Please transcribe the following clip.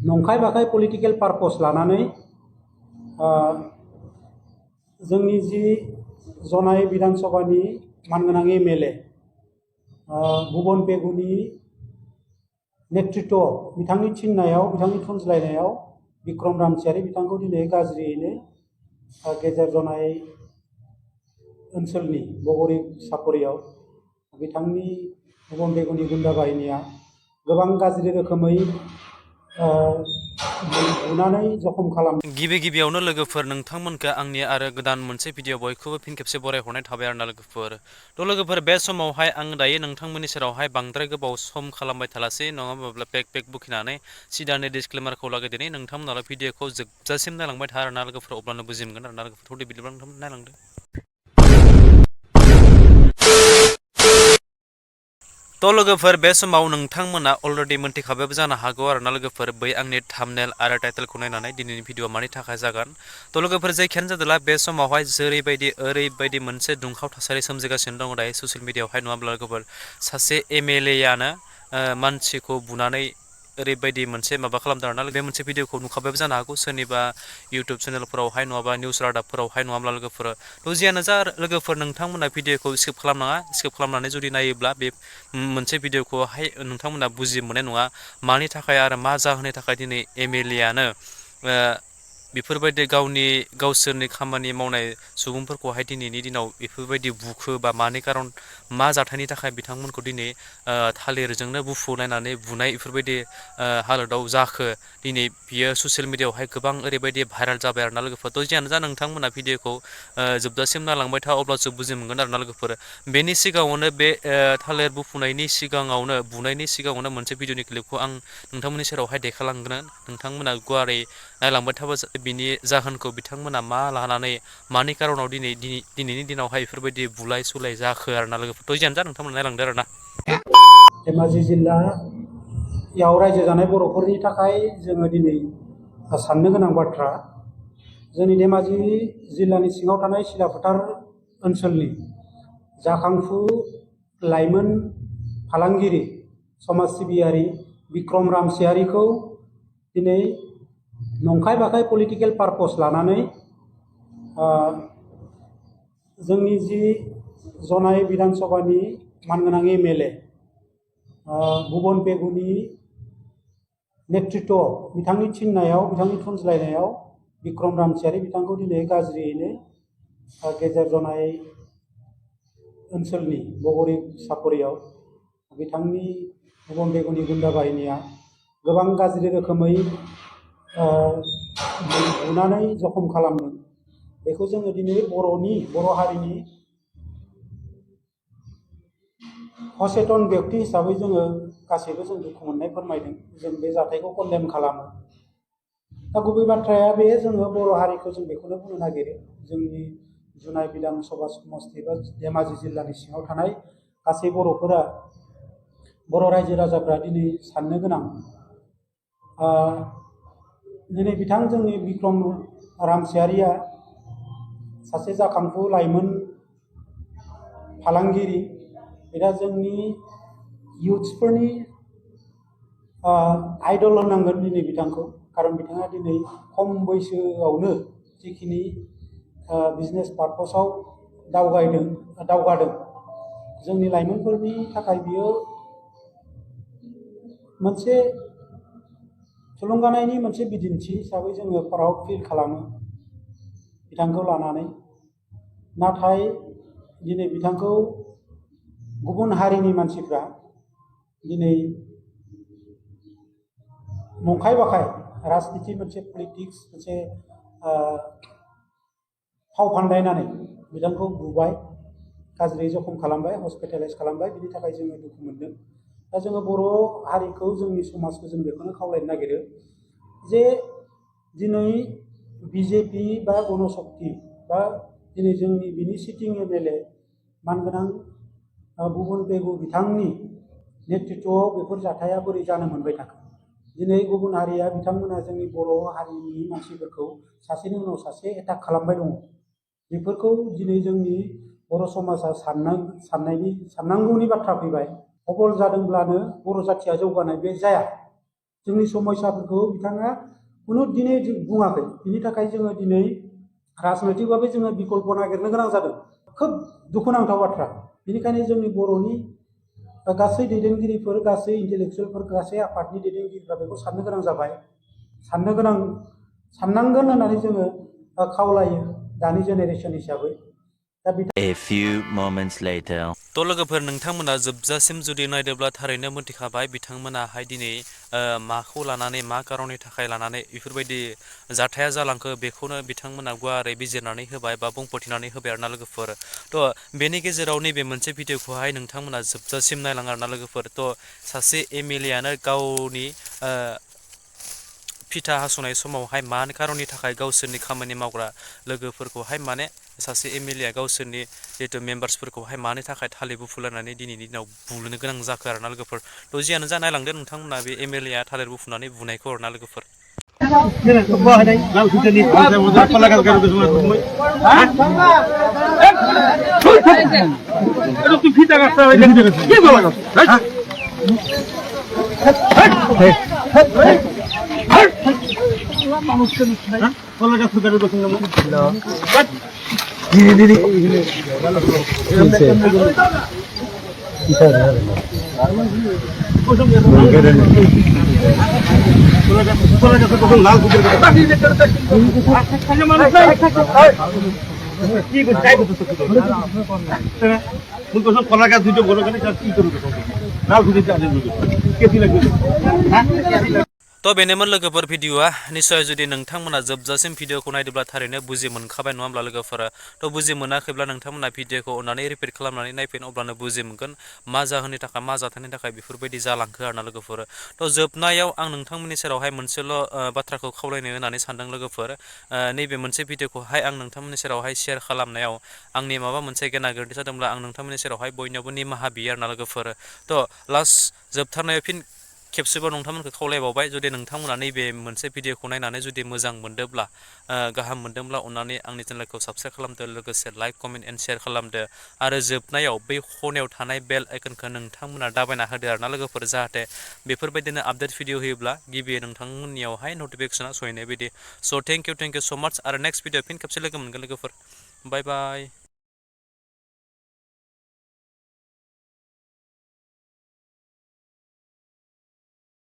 नंखाय बाखाय political purpose लानानै जोंनि जि जनाय विधान सभानि मानगोनां MLA भुबन पेगुनि नेतृत्व बिथांनि थिननायाव बिथांनि थुनज्लायनायाव बिक्रम रामसियारि बिथांखौ दिनै गाज्रियैनो गेजेर जनाय ओनसोलनि बगरी सापरियाव बिथांनि भुबन पेगुनि गुन्दा बाहिनिया गोबां गाज्रि रोखोमै बुनानै जखम खालाम। गिबियावनो लोगोफोर नोंथांमोनखौ आंनि आरो गोदान मोनसे भिडिअ बयखौबो फिन खेबसे बरायहरनाय थाबाय आरोना लोगोफोर। थ' लोगोफोर बे समावहाय आं दायो नोंथांमोननि सेरावहाय बांद्राय गोबाव सम खालामबाय थालासै नङाब्ला पेक बुखिनानै सिदानि डिसक्लेमारखौ लागै दिनै नोंथांमोनाल' भिडिअखौ जोबजासिम नायलांबाय था आरोना लोगोफोर, अब्लानो बुजि मोनगोन आरोना लोगोफोर। थ' बिदिब्ला नोंथांमोन नायलांदो। तो लोगोफोर बे समाव नोंथांमोना अलरेडि मोनथिखाबायबो जानो हागौ आरोना लोगोफोर बै आंनि थाम्बनेल आरो टाइटेलखौ नायनानै दिनैनि भिडिअ मानि थाखाय जागोन। तो लोगोफोर जायखियानो जादोला बे समावहाय ओरैबायदि मोनसे दुंखाव थासारि सोमजिगासिनो दङ दायो ससियेल मिडियायावहाय, नङाब्ला लोगोफोर सासे MLA आनो मानसिखौ बुनानै ओरैबायदि मोनसे माबा खालामदों आरोना। बे मोनसे भिडिअखौ नुखाबायबो जानो हागौ सोरनिबा इउटुब चेनेलफोरावहाय नङाबा निउस रादाबफोरावहाय, नङाब्ला लोगोफोर थ' जियानो जा लोगोफोर नोंथांमोना भिडिअखौ स्किप खालामनाङा। स्किप खालामनानै जुदि नायोब्ला बे मोनसे भिडिअखौहाय नोंथांमोना बुजि मोननाय नङा मानि थाखाय आरो मा जाहोननि थाखाय दिनै MLA आनो बेफोरबायदि गावसोरनि खामानि मावनाय सुबुंफोरखौहाय दिनैनि दिनाव बेफोरबायदि बुखो बा मानि खारन मा जाथायनि थाखाय बिथांमोनखौ दिनै थालिरजोंनो बुफ्रुलायनानै बुनाय बेफोरबायदि हालोदाव जाखो दिनै बियो ससियेल मिडियायावहाय गोबां ओरैबायदि भाइरेल जाबाय आरोना लोगोफोर। थ' जियानो जा नोंथांमोना भिडिअखौ जोबजासिम नायलांबाय था, अब्लासो बुजि मोनगोन आरोना लोगोफोर। बेनि सिगाङावनो बे थालिर बुनायनि सिगाङावनो मोनसे भिडिअनि क्लिपखौ आं नोंथांमोननि सेरावहाय देखायलांगोन। नोंथांमोना गुवारै नायलांबाय थाबा बिनि जाहोनखौ बिथांमोना मा लानानै मानि खारनाव दिनैनि दिनावहाय बेफोरबायदि बुलाय सुलाय जाखो आरोना लोगोफोर। थ' जियानो जा नोंथांमोना नायलांदो आरोना। धेमाजि जिल्लायाव रायजो जानाय बर'फोरनि थाखाय जोङो दिनै साननो गोनां बाथ्रा, जोंनि धेमाजि जिल्लानि सिङाव थानाय सिलाफोथार ओनसोलनि जाखांफु लाइमोन फालांगिरि समाज सिबियारि बिक्रम रामसियारिखौ दिनै नंखाय बाखाय पलिटिकल पार्पस लानानै जोंनि जि जनाय विधान सभानि मानगोनां MLA भुबन पेगुनि नेतृत्व बिथांनि थिननायाव बिथांनि थुनज्लायनायाव बिक्रम रामसियारि बिथांखौ दिनै गाज्रियैनो गेजेर जनाय ओनसोलनि बगरी सापरियाव बिथांनि भुबन पेगुनि गुन्दा बाहिनिया गोबां गाज्रि रोखोमै बुनानै जखम खालामदों। बेखौ जोङो दिनै बर' हारिनि सचेतन व्यक्ति हिसाबै जोङो गासैबो जों दुखु मोननाय फोरमायदों। जों बे जाथायखौ कन्डेम खालामो। दा गुबै बाथ्राया बे, जोङो बर' हारिखौ जों बेखौनो बुंनो नागिरो, जोंनि जुनाय विधान सभा समस्ति बा धेमाजि जिल्लानि सिङाव थानाय गासै बर'फोरा, बर' रायजो राजाफ्रा दिनै साननो गोनां। दिनै बिथां जोंनि बिक्रम रामसियारिया सासे जाखांफु लाइमोन फालांगिरि, बिदा जोंनि इयुथ्सफोरनि आइडल होनांगोन दिनै बिथांखौ। खारन बिथाङा दिनै खम बैसोआवनो जिखिनि बिजनेस पार्पसाव दावगादों जोंनि लाइमोनफोरनि थाखाय बियो मोनसे थुलुंगानायनि मोनसे बिदिन्थि हिसाबै जोङो प्राउड फिल खालामो बिथांखौ लानानै। नाथाय दिनै बिथांखौ गुबुन हारिनि मानसिफ्रा दिनै नंखाय बाखाय राजनिति मोनसे पलिटिक्स मोनसे फाव फान्दायनानै बिथांखौ बुबाय, गाज्रि जखम खालामबाय, हस्पिटालाइज खालामबाय। बिनि थाखाय जोङो दुखु मोनदों। दा जोङो बर' हारिखौ, जोंनि समाजखौ जों बेखौनो खावलायनो नागिरो जे दिनै BJP बा गणशक्ति बा दिनै जोंनि बिनि सिटिं MLA मानगोनां भुबन पेगु बिथांनि नेतृत्वआव बेफोर जाथाया बोरै जानो मोनबाय थाखो। दिनै गुबुन हारिया बिथांमोना जोंनि बर' हारिनि मानसिफोरखौ सासेनि उनाव सासे एटाक खालामबाय दङ। बेफोरखौ दिनै जोंनि बर' समाजा साननांगौनि बाथ्रा फैबाय। अबल जादोंब्लानो बर' जाथिया जौगानाय बे जाया। जोंनि समस्याफोरखौ बिथाङा कुनु दिनै बुङाखै। बिनि थाखाय जोङो दिनै राजनैतिकभाबै जोङो बिकल्प नागिरनो गोनां जादों। खोब दुखुनांथाव बाथ्रा। बेनिखायनो जोंनि बर'नि गासै दैदेनगिरिफोर, गासै इन्टेलेक्सुवेलफोर, गासै आफादनि दैदेनगिरिफ्रा बेखौ साननो गोनां जाबाय। साननांगोन होननानै जोङो खावलायो दानि जेनेरेसन हिसाबै। A few moments later. थ' लोगोफोर नोंथांमोना जोबजासिम जुदि नायदोंब्ला थारैनो मोनथिखाबाय बिथांमोनाहाय दिनै माखौ लानानै मा खारननि थाखाय लानानै बेफोरबायदि जाथाया जालांखो बेखौनो बिथांमोना गुवारै बिजिरनानै होबाय बा बुंफोरथिनानै होबाय आरोना लोगोफोर। थ' बेनि गेजेराव नैबे मोनसे भिडिअखौहाय नोंथांमोना जोबजासिम नायलां आरोना लोगोफोर। थ' सासे MLA आनो गावनि फिथा हास'नाय समावहाय मानि खारननि थाखाय गावसोरनि खामानि मावग्रा लोगोफोरखौहाय माने सासे MLA आ गावसोरनि जिहेतु मेम्बार्सफोरखौहाय मानि थाखाय थालिर बुफुलायनानै दिनैनि दिनाव बुनो गोनां जाखो आरोना लोगोफोर। थ' जियानो जा नायलांदो नोंथांमोना बे MLA आ थालिर बुफुनानै बुनायखौ आरोना लोगोफोर। थ' बेनोमोन लोगोफोर भिडिअआ। निस्सय जुदि नोंथांमोना जोबजासिम भिडिअखौ नायदोंब्ला थारैनो बुजि मोनखाबाय नङा होमब्ला लोगोफोरा। थ' बुजि मोनाखैब्ला नोंथांमोना भिडिअखौ अननानै रिपिट खालामनानै नायफिन, अब्लानो बुजि मोनगोन मा जाहोननि थाखाय मा जाथायनि थाखाय बेफोरबायदि जालांखो आरोना लोगोफोर। थ' जोबनायाव आं नोंथांमोननि सेरावहाय मोनसेल' बाथ्राखौ खावलायनो होननानै सानदों लोगोफोर। नैबे मोनसे भिडिअखौहाय आं नोंथांमोननि सेरावहाय शेयार खालामनायाव आंनि माबा मोनसे गेना गोरोन्थि जादोंब्ला आं नोंथांमोननि सेरावहाय बयनियावबो निमाहा बियो आरोना लोगोफोर। थ' लास्ट जोबथारनायाव फिन खेबसेबाव नोंथांमोनखौ खावलायबावबाय, जुदि नोंथांमोना नैबे मोनसे भिडिअखौ नायनानै जुदि मोजां मोनदोंब्ला गाहाम मोनदोंब्ला अननानै आंनि चेनेलखौ साबस्क्राइब खालामदो, लोगोसे लाइक, कमेन्ट एन्ड शेयार खालामदो। आरो जोबनायाव बै खनायाव थानाय बेल आइकनखौ नोंथांमोना दाबायना होदो आरोना लोगोफोर, जाहाथे बेफोरबायदिनो आपडेट भिडिअ होयोब्ला गिबि नोंथांमोननियावहाय नटिफिकेसना सहैनाय बायदि। स' थेंक इउ स' माच। आरो नेक्स्ट भिडिअ फिन खेबसे लोगो मोनगोन लोगोफोर। बाय बाय।